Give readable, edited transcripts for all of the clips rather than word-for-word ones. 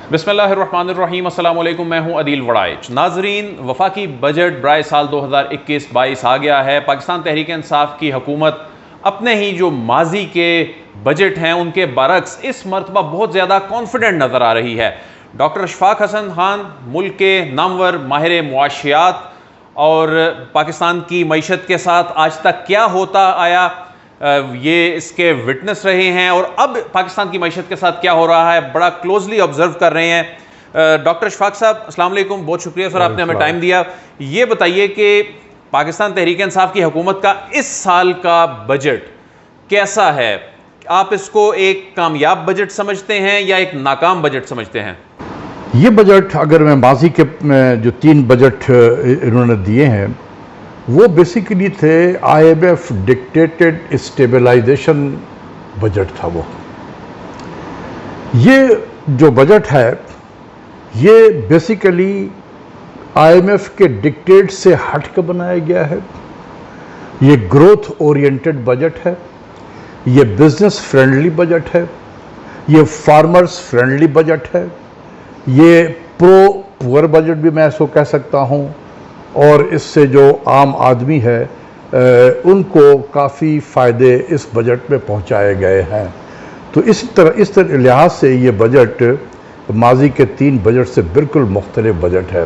बिस्मिल्लाहिर्रहमानिर्रहीम, अस्सलाम वालेकुम। मैं हूं अदील वड़ाइच। नाजरीन, वफाकी बजट बराए साल 2021-22 आ गया है। पाकिस्तान तहरीक इंसाफ की हुकूमत अपने ही जो माजी के बजट हैं उनके बरक्स इस मरतबा बहुत ज़्यादा कॉन्फिडेंट नज़र आ रही है। डॉक्टर अशफाक हसन खान मुल्क के नामवर माहिर मुआशियात और पाकिस्तान की मईशत के साथ आज तक क्या होता आया ये इसके विटनेस रहे हैं, और अब पाकिस्तान की मईशत के साथ क्या हो रहा है बड़ा क्लोजली ऑब्जर्व कर रहे हैं। डॉक्टर अशफाक साहब, अस्सलाम वालेकुम, बहुत शुक्रिया सर, आपने हमें टाइम दिया। ये बताइए कि पाकिस्तान तहरीक इंसाफ की हुकूमत का इस साल का बजट कैसा है? आप इसको एक कामयाब बजट समझते हैं या एक नाकाम बजट समझते हैं? ये बजट, अगर मैं माजी के जो 3 बजट इन्होंने दिए हैं वो बेसिकली थे IMF डिक्टेटेड स्टेबलाइजेशन बजट था। वो ये जो बजट है ये बेसिकली IMF के डिक्टेट से हट कर बनाया गया है। ये ग्रोथ ओरिएंटेड बजट है, ये बिजनेस फ्रेंडली बजट है, ये फार्मर्स फ्रेंडली बजट है, ये प्रो पुअर बजट भी मैं इसको कह सकता हूँ, और इससे जो आम आदमी है उनको काफ़ी फ़ायदे इस बजट में पहुँचाए गए हैं। तो इस तरह लिहाज से ये बजट माजी के 3 बजट से बिल्कुल मुख्तलिफ बजट है।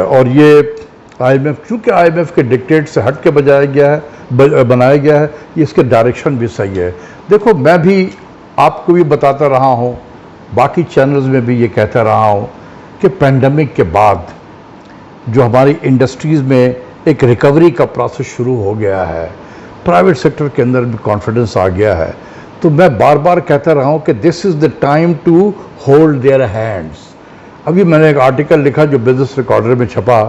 और ये IMF, चूँकि IMF के डिक्टेट से हट के बनाया गया है, ये इसके डायरेक्शन भी सही है। देखो, मैं भी आपको भी बताता रहा हूँ, बाकी चैनल्स में भी ये कहता रहा हूँ कि पेंडेमिक के बाद जो हमारी इंडस्ट्रीज़ में एक रिकवरी का प्रोसेस शुरू हो गया है, प्राइवेट सेक्टर के अंदर भी कॉन्फिडेंस आ गया है, तो मैं बार बार कहता रहा हूँ कि this is the time to hold their hands. अभी मैंने एक आर्टिकल लिखा जो बिजनेस रिकॉर्डर में छपा,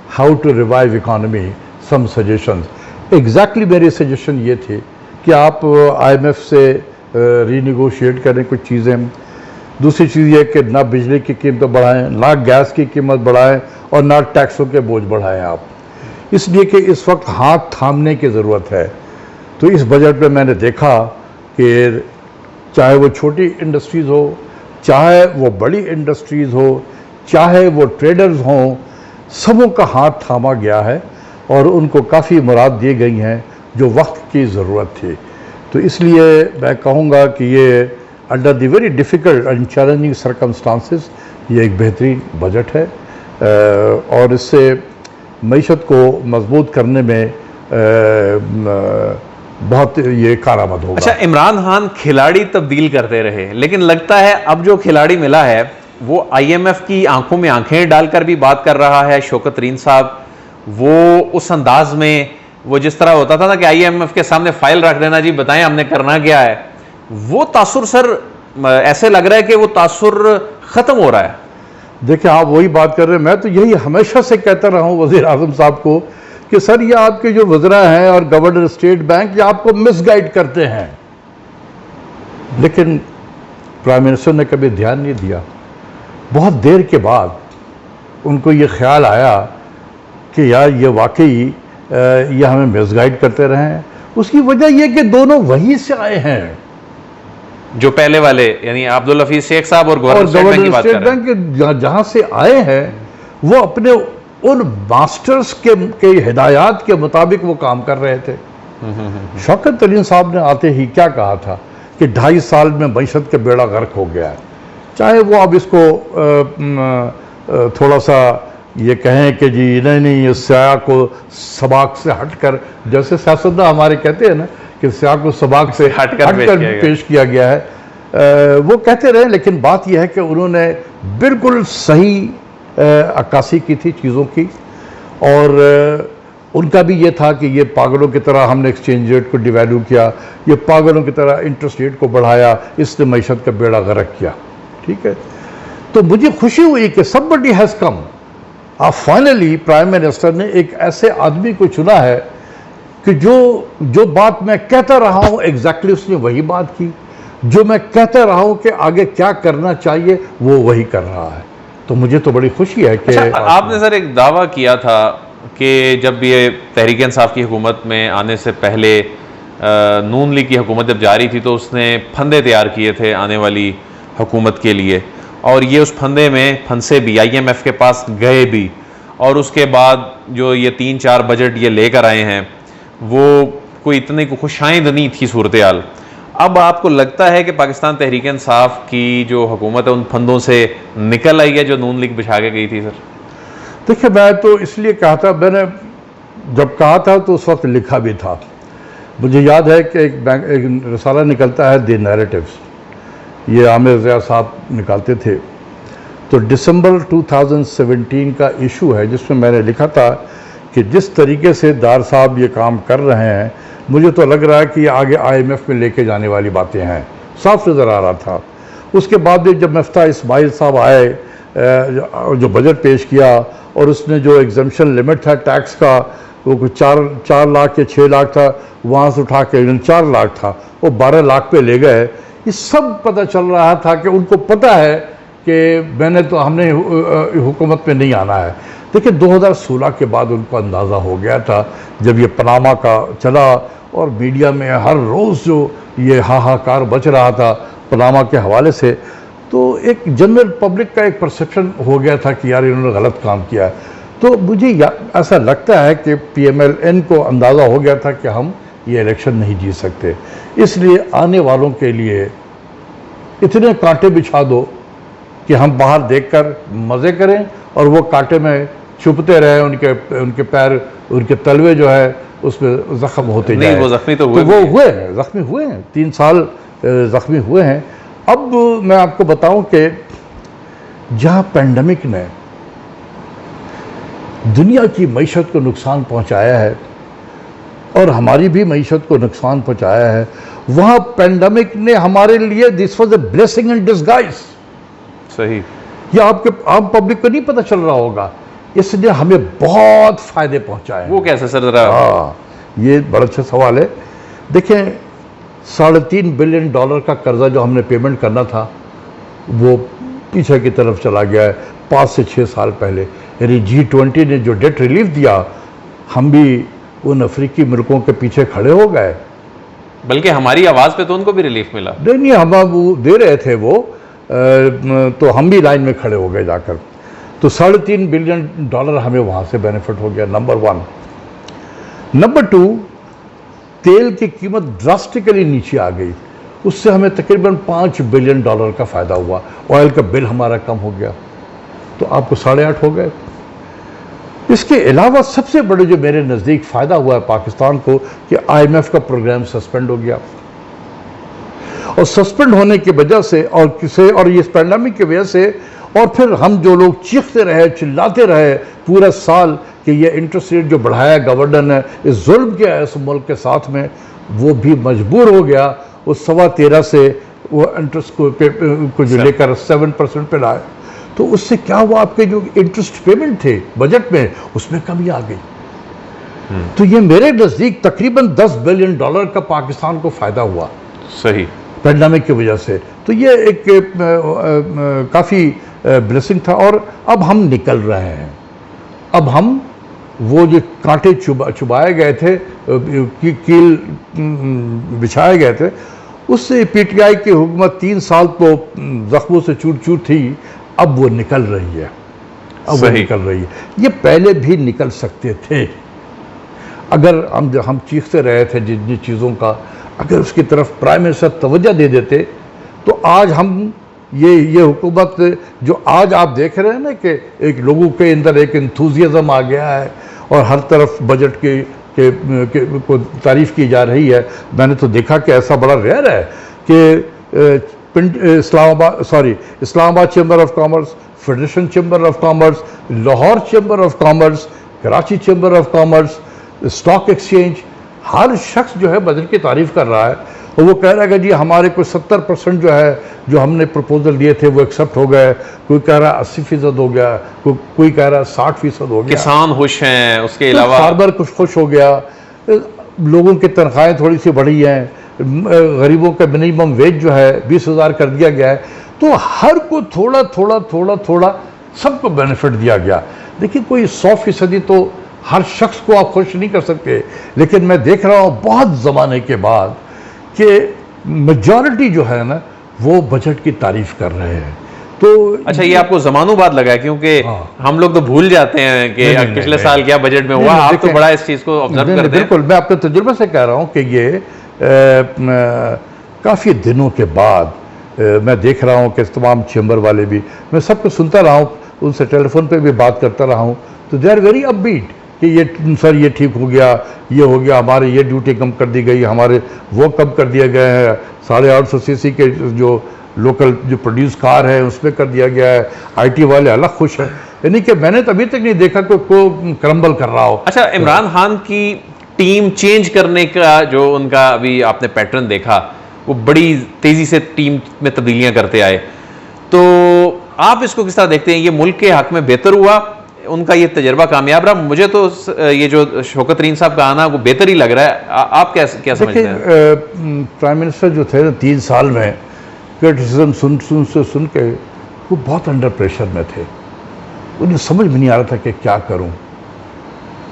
how to revive economy, some suggestions. Exactly मेरी सजेशन ये थी कि आप IMF से रीनिगोशिएट करें कुछ चीज़ें। दूसरी चीज़ ये कि ना बिजली की कीमत बढ़ाएं, ना गैस की कीमत बढ़ाएं, और ना टैक्सों के बोझ बढ़ाएं आप, इसलिए कि इस वक्त हाथ थामने की ज़रूरत है। तो इस बजट में मैंने देखा कि चाहे वो छोटी इंडस्ट्रीज़ हो, चाहे वो बड़ी इंडस्ट्रीज़ हो, चाहे वो ट्रेडर्स हों, सबों का हाथ थामा गया है और उनको काफ़ी मुराद दी गई हैं जो वक्त की ज़रूरत थी। तो इसलिए मैं कहूँगा कि ये under the very difficult and challenging circumstances ये एक बेहतरीन बजट है, और इससे मईशत को मजबूत करने में बहुत ये कारआमद होगा। अच्छा, इमरान खान खिलाड़ी तब्दील करते रहे, लेकिन लगता है अब जो खिलाड़ी मिला है वो IMF की आंखों में आंखें डालकर भी बात कर रहा है। शौकत तरीन साहब वो उस अंदाज में, वो जिस तरह होता था ना कि IMF के सामने फाइल रख देना, जी बताएं हमने करना क्या है, वो तासुर सर ऐसे लग रहा है कि वो तासुर खत्म हो रहा है। देखिए, आप वही बात कर रहे हैं। मैं तो यही हमेशा से कहता रहा हूँ वज़ीर आज़म साहब को कि सर ये आपके जो वज़रा हैं और गवर्नर स्टेट बैंक, ये आपको मिसगाइड करते हैं। लेकिन प्राइम मिनिस्टर ने कभी ध्यान नहीं दिया। बहुत देर के बाद उनको ये ख्याल आया कि यार ये वाकई ये हमें मिसगाइड करते रहे हैं। उसकी वजह यह कि दोनों वहीं से आए हैं, जो पहले वाले यानी अब्दुल हफीज शेख साहब और गवर्नर स्टेट बैंक के जहां से आए हैं, वो अपने उन मास्टर्स के हिदायत के मुताबिक वो काम कर रहे थे। शौकत तरीन साहब ने आते ही क्या कहा था कि 2.5 साल में मईशत का बेड़ा गर्क हो गया है। चाहे वो अब इसको थोड़ा सा ये कहें कि जी नहीं ये स्याह को सबाक से हटकर, जैसे सियासतदान हमारे कहते हैं ना कि स्याह को सबाक से हटकर पेश किया गया है, वो कहते रहे। लेकिन बात यह है कि उन्होंने बिल्कुल सही अक्कासी की थी चीज़ों की, और उनका भी ये था कि ये पागलों की तरह हमने एक्सचेंज रेट को डिवैल्यू किया, ये पागलों की तरह इंटरेस्ट रेट को बढ़ाया, इसने मईशत का बेड़ा गर्क किया। ठीक है, तो मुझे खुशी हुई कि समबडी हैज़ कम। अब फाइनली प्राइम मिनिस्टर ने एक ऐसे आदमी को चुना है कि जो बात मैं कहता रहा हूँ एग्जैक्टली उसने वही बात की, जो मैं कहता रहा हूँ कि आगे क्या करना चाहिए वो वही कर रहा है। तो मुझे तो बड़ी खुशी है कि आपने सर एक दावा किया था कि जब ये तहरीक इंसाफ की हुकूमत में आने से पहले नून लीग की हुकूमत जब जारी थी तो उसने फंदे तैयार किए थे आने वाली हुकूमत के लिए, और ये उस फंदे में फंसे भी, IMF के पास गए भी, और उसके बाद जो ये 3-4 बजट ये लेकर आए हैं वो कोई इतनी खुशाइंद नहीं थी सूरत हाल। अब आपको लगता है कि पाकिस्तान तहरीक इंसाफ की जो हुकूमत है उन फंदों से निकल आई है जो नून लीग बिछा के गई थी? सर देखिए, मैं तो इसलिए कहा था, मैंने जब कहा था तो उस वक्त लिखा भी था। मुझे याद है कि एक रसाला निकलता है द नैरेटिव्स, ये आमिर ज़िया साहब निकालते थे। तो दिसंबर 2017 का इशू है जिसमें मैंने लिखा था कि जिस तरीके से दार साहब ये काम कर रहे हैं, मुझे तो लग रहा है कि आगे IMF में लेके जाने वाली बातें हैं, साफ नज़र आ रहा था। उसके बाद भी जब मफ्ता इस्माइल साहब आए, जो बजट पेश किया, और उसने जो एग्जम्पशन लिमिट था टैक्स का, वो कुछ 4 लाख या 6 लाख था, वहाँ से उठा के 4 लाख था, वो 12 लाख पे ले गए। ये सब पता चल रहा था कि उनको पता है कि हमने हुकूमत में नहीं आना है। देखिए, 2016 के बाद उनको अंदाज़ा हो गया था, जब ये पनामा का चला और मीडिया में हर रोज़ जो ये हाहाकार बच रहा था पनामा के हवाले से, तो एक जनरल पब्लिक का एक परसेप्शन हो गया था कि यार इन्होंने गलत काम किया है। तो मुझे ऐसा लगता है कि PMLN को अंदाज़ा हो गया था कि हम ये इलेक्शन नहीं जीत सकते, इसलिए आने वालों के लिए इतने कांटे बिछा दो कि हम बाहर देखकर मज़े करें और वो कांटे में छुपते रहे, उनके पैर, उनके तलवे जो है उसमें ज़ख्म होते जाए। वो ज़ख्मी तो हुए, वो हुए हैं, ज़ख्मी हुए हैं, 3 साल ज़ख्मी हुए हैं। अब मैं आपको बताऊं कि जहां पेंडेमिक ने दुनिया की मईशत को नुकसान पहुंचाया है और हमारी भी मईशत को नुकसान पहुंचाया है, वहां पेंडेमिक ने हमारे लिए this was a blessing in disguise. सही, ये आपके आम पब्लिक को नहीं पता चल रहा होगा, इसलिए हमें बहुत फायदे पहुंचाए। वो कैसे सर, जरा? हाँ, ये बड़ा अच्छा सवाल है। देखें, $3.5 बिलियन का कर्जा जो हमने पेमेंट करना था वो पीछे की तरफ चला गया है 5 से 6 साल पहले। यानी G20 ने जो डेट रिलीफ दिया, हम भी उन अफ्रीकी मुल्कों के पीछे खड़े हो गए। बल्कि हमारी आवाज़ पे तो उनको भी रिलीफ मिला। नहीं, हम वो दे रहे थे वो, तो हम भी लाइन में खड़े हो गए जाकर। तो $3.5 बिलियन हमें वहाँ से बेनिफिट हो गया, नंबर 1। नंबर 2, तेल की कीमत ड्रास्टिकली नीचे आ गई, उससे हमें तकरीबन $5 बिलियन का फ़ायदा हुआ। ऑयल का बिल हमारा कम हो गया, तो आपको 8.5 हो गए। इसके अलावा सबसे बड़े जो मेरे नज़दीक फ़ायदा हुआ है पाकिस्तान को कि IMF का प्रोग्राम सस्पेंड हो गया, और सस्पेंड होने की वजह से और इस पैंडेमिक की वजह से, और फिर हम जो लोग चीखते रहे, चिल्लाते रहे पूरा साल कि ये इंटरेस्ट रेट जो बढ़ाया गवर्नर ने, इस जुल्म किया है इस मुल्क के साथ में, वो भी मजबूर हो गया उस 13.25 से वो इंटरेस्ट को जो लेकर 7% पे लाए। तो उससे क्या हुआ, आपके जो इंटरेस्ट पेमेंट थे बजट में उसमें कमी आ गई। तो ये मेरे नज़दीक तकरीबन $10 बिलियन का पाकिस्तान को फ़ायदा हुआ, सही, पेंडेमिक की वजह से। तो ये एक काफ़ी ब्लेसिंग था, और अब हम निकल रहे हैं। अब हम वो जो कांटे चुबाए गए थे, कील बिछाए गए थे, उससे PTI की हुकूमत 3 साल तो जख्मों से चूर चूर थी, अब वो निकल रही है, अब वो निकल रही है। ये पहले भी निकल सकते थे अगर हम चीखते रहे थे जिन चीज़ों का, अगर उसकी तरफ प्राइम मिनिस्टर तवज्जो दे देते, तो आज हम ये हुकूमत जो आज आप देख रहे हैं ना कि एक लोगों के अंदर एक इंथुजियाज्म आ गया है और हर तरफ बजट को तारीफ़ की जा रही है। मैंने तो देखा कि ऐसा बड़ा रेयर है कि Islamabad chamber of commerce, federation chamber of commerce, Lahore chamber of commerce, Karachi chamber of commerce, stock exchange, हर शख्स जो है बजट की तारीफ़ कर रहा है, और वो कह रहा है कि जी हमारे को 70% जो है जो हमने प्रपोजल दिए थे वो एक्सेप्ट हो गए। कोई कह रहा है 80% हो गया, कोई कह रहा है 60% हो गया। किसान खुश हैं, उसके अलावा फार्मर कुछ खुश हो गया, लोगों की तनख्वाहें थोड़ी सी बढ़ी हैं, गरीबों का मिनिमम वेज जो है 20,000 कर दिया गया है। तो हर को थोड़ा थोड़ा थोड़ा थोड़ा सबको बेनिफिट दिया गया। देखिए, कोई 100% तो हर शख्स को आप खुश नहीं कर सकते, लेकिन मैं देख रहा हूँ बहुत ज़माने के बाद कि मेजॉरिटी जो है ना वो बजट की तारीफ़ कर रहे हैं। तो अच्छा, ये आपको जमानों बाद लगा है, क्योंकि हम लोग तो भूल जाते हैं कि पिछले साल क्या बजट में हुआ। आप तो बड़ा इस चीज को ऑब्जर्व करते हैं। बिल्कुल, मैं अपने तजुर्बे से कह रहा हूं कि ये काफी दिनों के बाद मैं देख रहा हूं कि तमाम चैम्बर वाले भी, मैं सबको सुनता रहा हूं, उनसे टेलीफोन पे भी बात करता रहा हूं, तो दे आर वेरी अपबीट कि ये सर ये ठीक हो गया, ये हो गया, हमारे ये ड्यूटी कम कर दी गई, हमारे वो कम कर दिया गया है, 850 सीसी के जो लोकल जो प्रोड्यूस कार है उसमें कर दिया गया है, आईटी वाले अलग खुश हैं। यानी कि मैंने तो अभी तक नहीं देखा कोई क्रम्बल कर रहा हो। अच्छा, इमरान खान की टीम चेंज करने का जो उनका अभी आपने पैटर्न देखा, वो बड़ी तेजी से टीम में तब्दीलियां करते आए, तो आप इसको किस तरह देखते हैं? ये मुल्क के हक में बेहतर हुआ, उनका ये तजर्बा कामयाब रहा? मुझे तो ये जो शौकत तरीन साहब का आना वो बेहतर ही लग रहा है। आप क्या समझते हैं? प्राइम मिनिस्टर जो थे ना 3 साल में क्रिटिसिज्म सुन के वो बहुत अंडर प्रेशर में थे, उन्हें समझ में नहीं आ रहा था कि क्या करूं।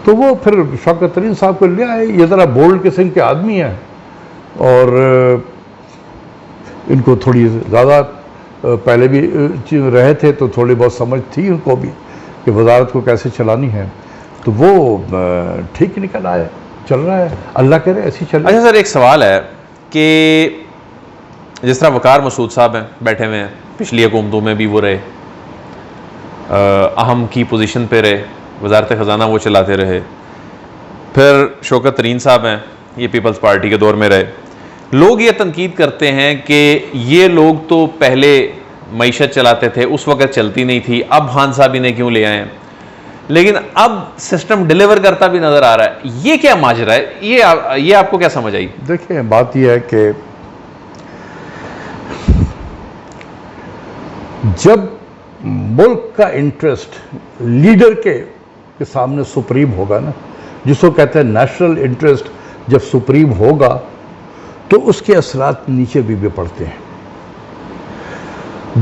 तो वो फिर शौकत तरीन साहब को ले आए, ये ज़रा बोल्ड किस्म के आदमी हैं और इनको थोड़ी ज़्यादा पहले भी रहे थे तो थोड़ी बहुत समझ थी उनको भी कि वजारत को कैसे चलानी है, तो वो ठीक निकल आया, चल रहा है, अल्लाह करे ऐसी चल। अच्छा सर, एक सवाल है कि जिस तरह वकार मसूद साहब हैं, बैठे हुए हैं, पिछली हुकूमतों में भी वो रहे, अहम की पोजीशन पे रहे, वजारत ख़जाना वो चलाते रहे, फिर शौकत तरीन साहब हैं, ये पीपल्स पार्टी के दौर में रहे। लोग ये तनकीद करते हैं कि ये लोग तो पहले मईशत चलाते थे, उस वक़्त चलती नहीं थी, अब खान साहब इन्हें क्यों ले आए हैं, लेकिन अब सिस्टम डिलीवर करता भी नज़र आ रहा है। ये क्या माजरा है? ये आपको क्या समझ आई? देखिए, बात यह है कि जब मुल्क का इंटरेस्ट लीडर के सामने सुप्रीम होगा ना, जिसको कहते हैं नेशनल इंटरेस्ट, जब सुप्रीम होगा तो उसके असरात नीचे भी पड़ते हैं।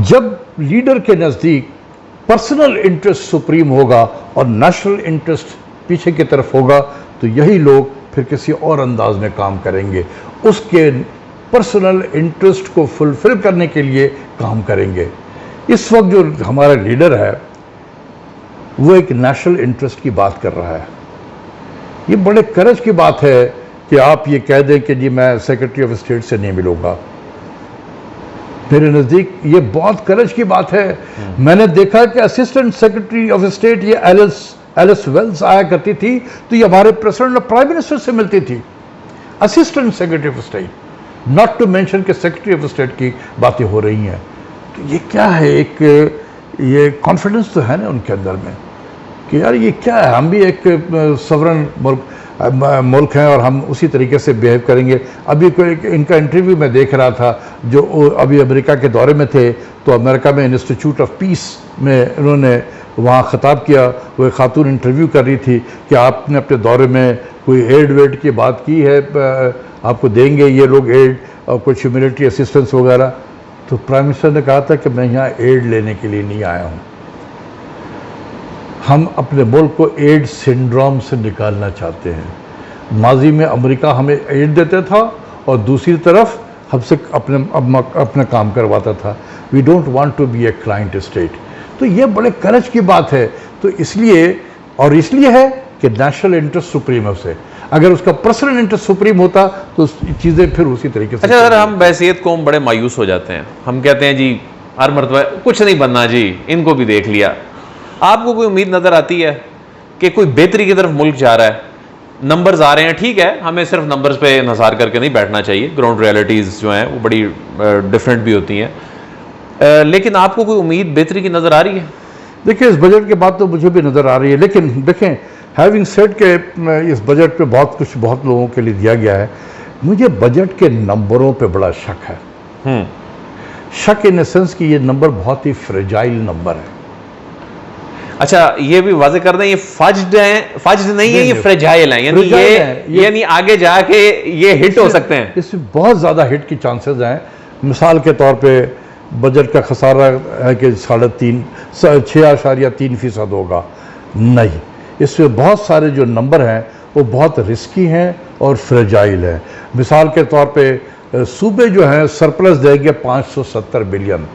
जब लीडर के नज़दीक पर्सनल इंटरेस्ट सुप्रीम होगा और नेशनल इंटरेस्ट पीछे की तरफ होगा, तो यही लोग फिर किसी और अंदाज में काम करेंगे, उसके पर्सनल इंटरेस्ट को फुलफिल करने के लिए काम करेंगे। इस वक्त जो हमारा लीडर है वो एक नेशनल इंटरेस्ट की बात कर रहा है। ये बड़े करज की बात है कि आप ये कह दें कि जी मैं सेक्रेटरी ऑफ स्टेट से नहीं मिलूंगा। मेरे नज़दीक ये बहुत करज की बात है। मैंने देखा कि असिस्टेंट सेक्रेटरी ऑफ स्टेट ये एलिस वेल्स आया करती थी, तो ये हमारे प्रेसिडेंट और प्राइम मिनिस्टर से मिलती थी, assistant secretary of state, not to mention कि सेक्रेटरी ऑफ स्टेट की बातें हो रही हैं। तो ये क्या है? एक ये कॉन्फिडेंस तो है ना उनके अंदर में कि यार ये क्या है, हम भी एक सवरन मुल्क हैं और हम उसी तरीके से बिहेव करेंगे। अभी कोई इनका इंटरव्यू मैं देख रहा था, जो अभी अमेरिका के दौरे में थे, तो अमेरिका में इंस्टीट्यूट ऑफ पीस में उन्होंने वहाँ ख़िताब किया। वो एक खातून इंटरव्यू कर रही थी कि आपने अपने दौरे में कोई एड वेड की बात की है, आपको देंगे ये लोग एड और कुछ ह्यूमैनिटी असिस्टेंस वगैरह। तो प्राइम मिनिस्टर ने कहा था कि मैं यहाँ एड लेने के लिए नहीं आया हूँ, हम अपने मुल्क को एड सिंड्रोम से निकालना चाहते हैं। माजी में अमेरिका हमें एड देता था और दूसरी तरफ हमसे अपना काम करवाता था। We don't want to be a client state. तो ये बड़े करज की बात है। तो इसलिए है कि नेशनल इंटरेस्ट सुप्रीम है उसे, अगर उसका पर्सनल इंटरेस्ट सुप्रीम होता तो चीज़ें फिर उसी तरीके से। अच्छा सर, हम बैसियत कौम बड़े मायूस हो जाते हैं, हम कहते हैं जी हर मरतबा कुछ नहीं बनना जी, इनको भी देख लिया। आपको कोई उम्मीद नज़र आती है कि कोई बेहतरी की तरफ मुल्क जा रहा है? नंबर्स आ रहे हैं, ठीक है, हमें सिर्फ नंबर्स पे इंतज़ार करके नहीं बैठना चाहिए, ग्राउंड रियलिटीज़ जो हैं वो बड़ी डिफरेंट भी होती हैं, लेकिन आपको कोई उम्मीद बेहतरी की नज़र आ रही है? देखिए, इस बजट के बाद तो मुझे भी नज़र आ रही है, लेकिन देखें, हैविंग सेड के इस बजट पे बहुत लोगों के लिए दिया गया है, मुझे बजट के नंबरों पे बड़ा शक है। शक इन द सेंस कि ये नंबर बहुत ही फ्रेजाइल नंबर है। अच्छा, ये भी वाज़ेह कर दें, ये फज्ड नहीं है, ये फ्रेजाइल है, यानी आगे जाके ये हिट हो सकते हैं। इसमें बहुत ज़्यादा हिट की चांसेस हैं। मिसाल के तौर पे बजट का खसारा है कि 6.3% होगा, नहीं, इसमें बहुत सारे जो नंबर हैं वो बहुत रिस्की हैं और फ्रेजाइल हैं। मिसाल के तौर पे सूबे जो हैं सरप्लस देंगे 570 बिलियन,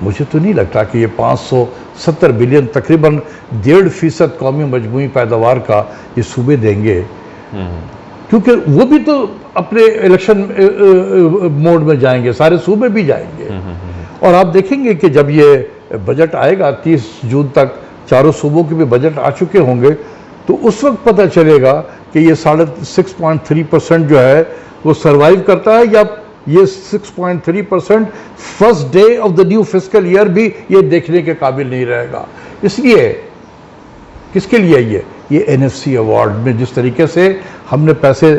मुझे तो नहीं लगता कि ये 570 बिलियन तकरीबन 1.5% कौमी मजमूई पैदावार का ये सूबे देंगे, क्योंकि वो भी तो अपने इलेक्शन मोड में जाएंगे, सारे सूबे भी जाएंगे। और आप देखेंगे कि जब ये बजट आएगा 30 जून तक चारों सूबों के भी बजट आ चुके होंगे, तो उस वक्त पता चलेगा कि ये 6.3% जो है वो सरवाइव करता है या ये 6.3% first day of the new fiscal year भी ये देखने के काबिल नहीं रहेगा। इसलिए किसके लिए ये एनएफसी अवार्ड में जिस तरीके से हमने पैसे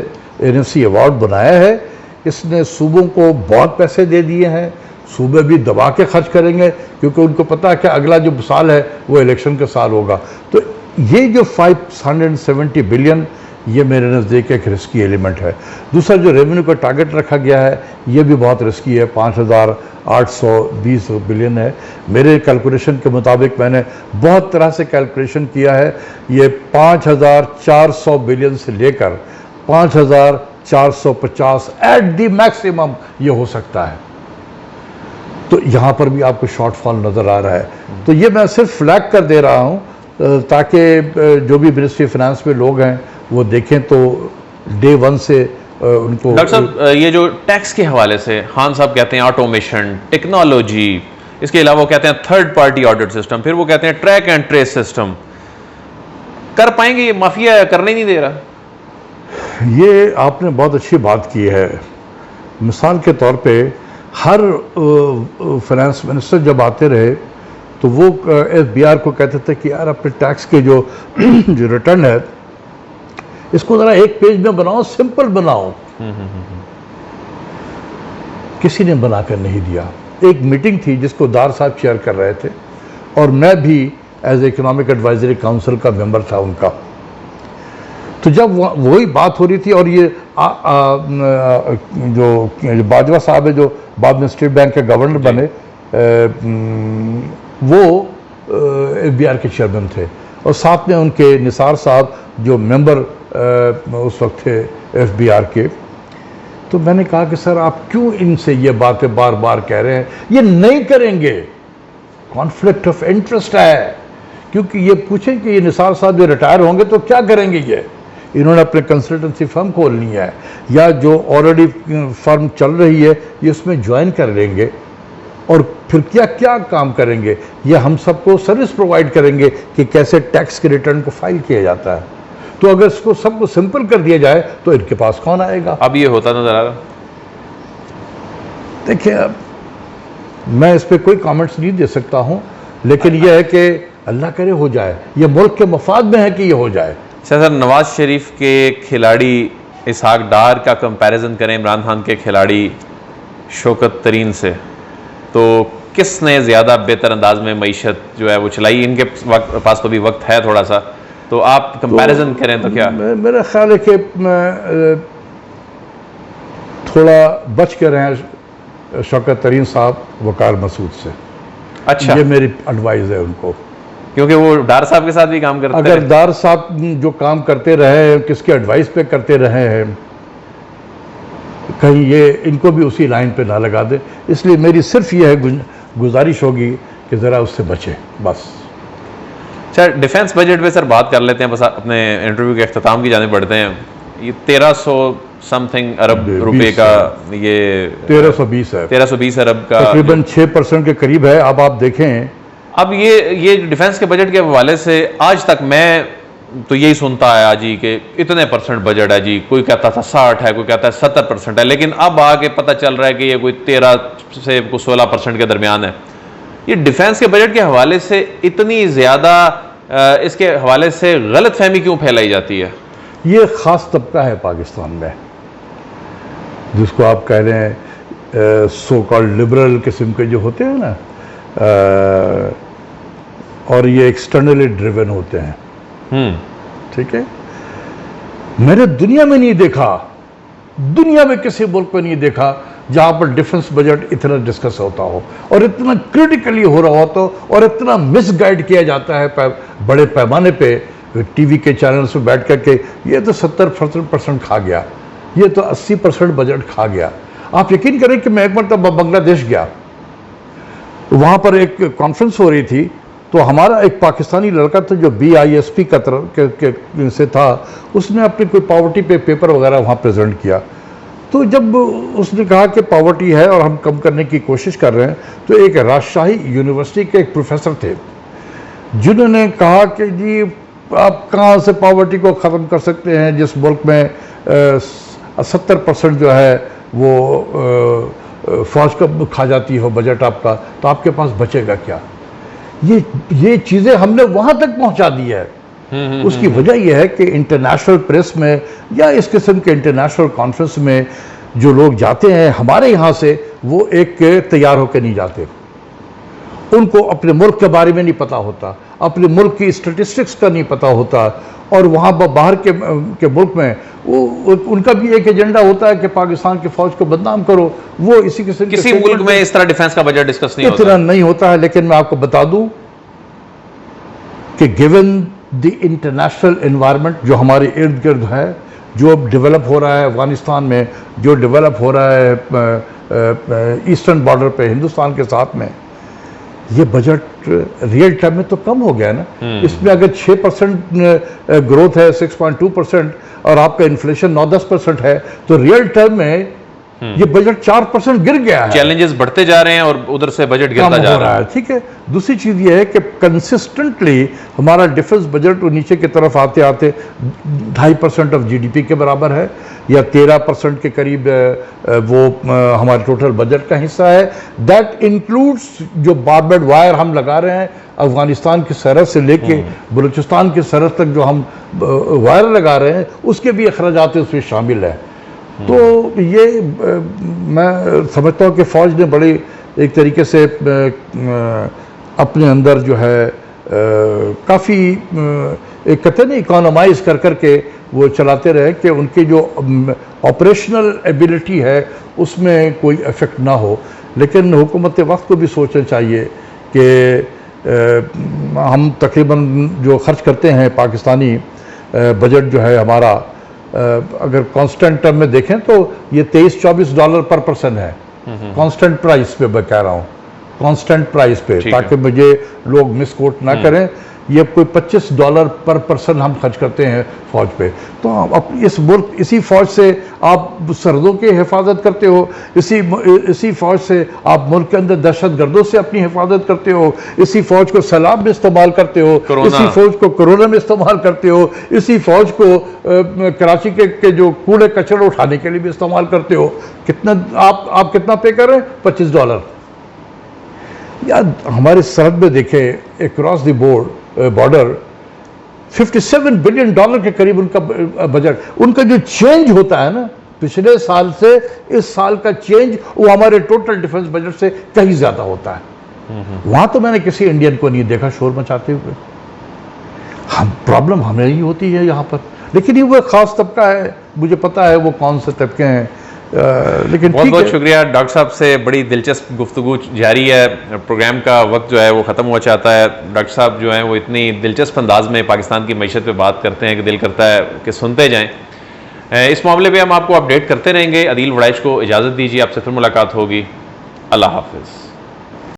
एनएफसी अवार्ड बनाया है, इसने सूबों को बहुत पैसे दे दिए हैं। सूबे भी दबा के खर्च करेंगे क्योंकि उनको पता है कि अगला जो साल है वो इलेक्शन का साल होगा। तो ये जो 570 बिलियन, ये मेरे नज़दीक एक रिस्की एलिमेंट है। दूसरा जो रेवेन्यू का टारगेट रखा गया है ये भी बहुत रिस्की है, 5,820 बिलियन है। मेरे कैलकुलेशन के मुताबिक, मैंने बहुत तरह से कैलकुलेशन किया है, ये 5,400 बिलियन से लेकर 5,450 एट दी मैक्सिमम ये हो सकता है। तो यहाँ पर भी आपको शॉर्टफॉल नज़र आ रहा है। तो ये मैं सिर्फ फ्लैग कर दे रहा हूँ ताकि जो भी मिनिस्ट्री फाइनेंस में लोग हैं वो देखें तो डे वन से उनको। डॉक्टर साहब, ये जो टैक्स के हवाले से खान साहब कहते हैं ऑटोमेशन, टेक्नोलॉजी, इसके अलावा वो कहते हैं थर्ड पार्टी ऑडिट सिस्टम, फिर वो कहते हैं ट्रैक एंड ट्रेस सिस्टम, कर पाएंगे? ये माफिया करने नहीं दे रहा। ये आपने बहुत अच्छी बात की है। मिसाल के तौर पे हर फाइनेंस मिनिस्टर जब आते रहे तो वो एफबीआर को कहते थे कि यार अपने टैक्स के जो रिटर्न है इसको ज़रा एक पेज में बनाओ, सिंपल बनाओ। किसी ने बनाकर नहीं दिया। एक मीटिंग थी जिसको दार साहब चेयर कर रहे थे और मैं भी एज इकोनॉमिक एडवाइजरी काउंसिल का मेंबर था उनका। तो जब वही बात हो रही थी और ये जो बाजवा साहब है जो बाद में स्टेट बैंक के गवर्नर बने, वो एफबीआर के चेयरमैन थे और साथ में उनके निसार साहब जो मेंबर उस वक्त थे एफबीआर के। तो मैंने कहा कि सर आप क्यों इनसे ये बातें बार बार कह रहे हैं, ये नहीं करेंगे, कॉन्फ्लिक्ट ऑफ इंटरेस्ट है। क्योंकि ये पूछें कि ये निसार साहब जो रिटायर होंगे तो क्या करेंगे, ये इन्होंने अपने कंसल्टेंसी फर्म खोलनी है या जो ऑलरेडी फर्म चल रही है ये उसमें ज्वाइन कर लेंगे और फिर क्या क्या काम करेंगे, ये हम सबको सर्विस प्रोवाइड करेंगे कि कैसे टैक्स के रिटर्न को फाइल किया जाता है। तो अगर इसको सबको सिंपल कर दिया जाए तो इनके पास कौन आएगा? अब ये होता नजर आ रहा। देखिए, अब मैं इस पर कोई कमेंट्स नहीं दे सकता हूं, लेकिन यह है कि अल्लाह करे हो जाए, ये मुल्क के मफाद में है कि ये हो जाए। सर, नवाज शरीफ के खिलाड़ी इसहाक डार का कंपैरिजन करें इमरान खान के खिलाड़ी शौकत तरीन से, तो किसने ज़्यादा बेहतर अंदाज में मईशत जो है वो चलाई? इनके पास तो भी वक्त है थोड़ा सा, तो आप कंपैरिजन करें तो क्या? मेरा ख्याल है कि थोड़ा बच के रहें शौकत तरीन साहब वकार मसूद से। अच्छा, ये मेरी एडवाइस है उनको, क्योंकि वो डार साहब के साथ भी काम करते हैं। अगर डार साहब जो काम करते रहे हैं, किसके एडवाइस पे करते रहे हैं, कहीं ये इनको भी उसी लाइन पे ना लगा दे। इसलिए मेरी सिर्फ ये है गुजारिश होगी कि ज़रा उससे बचे, बस। सर, डिफेंस बजट पे सर बात कर लेते हैं, बस अपने इंटरव्यू के अख्ताम की जाने बढ़ते हैं। ये 1300 समथिंग अरब रुपए का, ये 1320 है, 1320 अरब का, तकरीबन 6% के करीब है। अब आप देखें, अब ये डिफेंस के बजट के हवाले से आज तक मैं तो यही सुनता आया जी कि इतने परसेंट बजट है जी, कोई कहता था 60 है, कोई कहता है 70% है, लेकिन अब आके पता चल रहा है कि ये कोई 13 से 16% के दरमियान है। ये डिफेंस के बजट के हवाले से इतनी ज़्यादा इसके हवाले से गलत फहमी क्यों फैलाई जाती है? ये ख़ास तबका है पाकिस्तान में जिसको आप कह रहे हैं सो कॉल्ड लिबरल किस्म के जो होते हैं ना, और ये एक्सटर्नली ड्रिवन होते हैं। ठीक है, मैंने दुनिया में नहीं देखा, दुनिया में किसी मुल्क में नहीं देखा जहां पर डिफेंस बजट इतना डिस्कस होता हो और इतना क्रिटिकली हो रहा हो तो, और इतना मिसगाइड किया जाता है बड़े पैमाने पे टीवी के चैनल्स पे बैठ कर के ये तो 70% खा गया, ये तो 80% बजट खा गया। आप यकीन करें कि मैं एक मरतबा बांग्लादेश गया वहाँ पर एक कॉन्फ्रेंस हो रही थी, तो हमारा एक पाकिस्तानी लड़का था जो BISP कतर के से था, उसने अपनी कोई पॉवर्टी पे पेपर वगैरह वहाँ प्रेजेंट किया। तो जब उसने कहा कि पॉवर्टी है और हम कम करने की कोशिश कर रहे हैं, तो एक राजशाही यूनिवर्सिटी के एक प्रोफेसर थे जिन्होंने कहा कि जी आप कहाँ से पॉवर्टी को ख़त्म कर सकते हैं जिस मुल्क में 70% जो है वो फौज का खा जाती हो बजट आपका, तो आपके पास बचेगा क्या। ये चीज़ें हमने वहाँ तक पहुँचा दी है। उसकी वजह यह है कि इंटरनेशनल प्रेस में या इस किस्म के इंटरनेशनल कॉन्फ्रेंस में जो लोग जाते हैं हमारे यहाँ से, वो एक तैयार होकर नहीं जाते। उनको अपने मुल्क के बारे में नहीं पता होता, अपने मुल्क की स्टैटिस्टिक्स का नहीं पता होता, और वहाँ बाहर के मुल्क में उनका भी एक एजेंडा होता है कि पाकिस्तान की फौज को बदनाम करो। वो इसी किस्म किसी मुल्क में इस तरह डिफेंस का बजट डिस्कस नहीं होता, इतना नहीं होता है। लेकिन मैं आपको बता दूं कि गिवन द इंटरनेशनल एनवायरनमेंट जो हमारे इर्द गिर्द है, जो अब डेवलप हो रहा है अफगानिस्तान में, जो डेवलप हो रहा है ईस्टर्न बॉर्डर पे हिंदुस्तान के साथ में, ये बजट रियल टाइम में तो कम हो गया ना। इसमें अगर 6% ग्रोथ है, 6.2%, और आपका इन्फ्लेशन 9-10% है, तो रियल टाइम में ये बजट 4% गिर गया है। चैलेंजेस बढ़ते जा रहे हैं और उधर से बजट गिरता जा रहा है। ठीक है। दूसरी चीज ये है कि कंसिस्टेंटली हमारा डिफेंस बजट नीचे की तरफ आते आते 2.5% ऑफ GDP के बराबर है, या 13% के करीब वो हमारे टोटल बजट का हिस्सा है। दैट इंक्लूड्स जो बारबेड वायर हम लगा रहे हैं अफगानिस्तान की सरहद से लेके बलूचिस्तान की सरहद तक, जो हम वायर लगा रहे हैं, उसके भी अखराजात उसमें शामिल है। तो ये मैं समझता हूँ कि फ़ौज ने बड़ी एक तरीके से अपने अंदर जो है काफ़ी एक कहते नहीं इकोनोमाइज़ कर करके वो चलाते रहे कि उनकी जो ऑपरेशनल एबिलिटी है उसमें कोई इफ़ेक्ट ना हो। लेकिन हुकूमत वक्त को भी सोचना चाहिए कि हम तकरीबन जो खर्च करते हैं पाकिस्तानी बजट जो है हमारा, अगर कांस्टेंट टर्म में देखें तो ये $23-24 पर पर्सन है, कांस्टेंट प्राइस पे मैं कह रहा हूँ, कांस्टेंट प्राइस पे, ताकि मुझे लोग मिसकोट ना करें। ये कोई $25 पर पर्सन हम खर्च करते हैं फौज पे। तो अब इस मुल्क, इसी फौज से आप सरहदों की हिफाजत करते हो, इसी फौज से आप मुल्क के अंदर दहशत गर्दों से अपनी हिफाजत करते हो, इसी फौज को सैलाब में इस्तेमाल करते हो, इसी फौज को कोरोना में इस्तेमाल करते हो, इसी फौज को कराची के जो कूड़े कचरे उठाने के लिए भी इस्तेमाल करते हो। कितना आप कितना पे कर रहे हैं? $25। यार हमारे सरहद में देखें अक्रॉस द बॉर्डर $57 बिलियन के करीब उनका बजट, उनका जो चेंज होता है ना पिछले साल से इस साल का चेंज, वो हमारे टोटल डिफेंस बजट से कहीं ज्यादा होता है। वहां तो मैंने किसी इंडियन को नहीं देखा शोर मचाते हुए। प्रॉब्लम हमें ही होती है यहाँ पर। लेकिन ये वो खास तबका है, मुझे पता है वो कौन से तबके हैं। लेकिन बहुत बहुत शुक्रिया डॉक्टर साहब से, बड़ी दिलचस्प गुफ्तगू जारी है। प्रोग्राम का वक्त जो है वो ख़त्म हो चाहता है। डॉक्टर साहब जो हैं वो इतनी दिलचस्प अंदाज में पाकिस्तान की मईशत पे बात करते हैं कि दिल करता है कि सुनते जाएं। इस मामले पे हम आपको अपडेट करते रहेंगे। अदील वड़ाइच को इजाज़त दीजिए, आपसे फिर मुलाकात होगी। अल्लाह हाफिज़।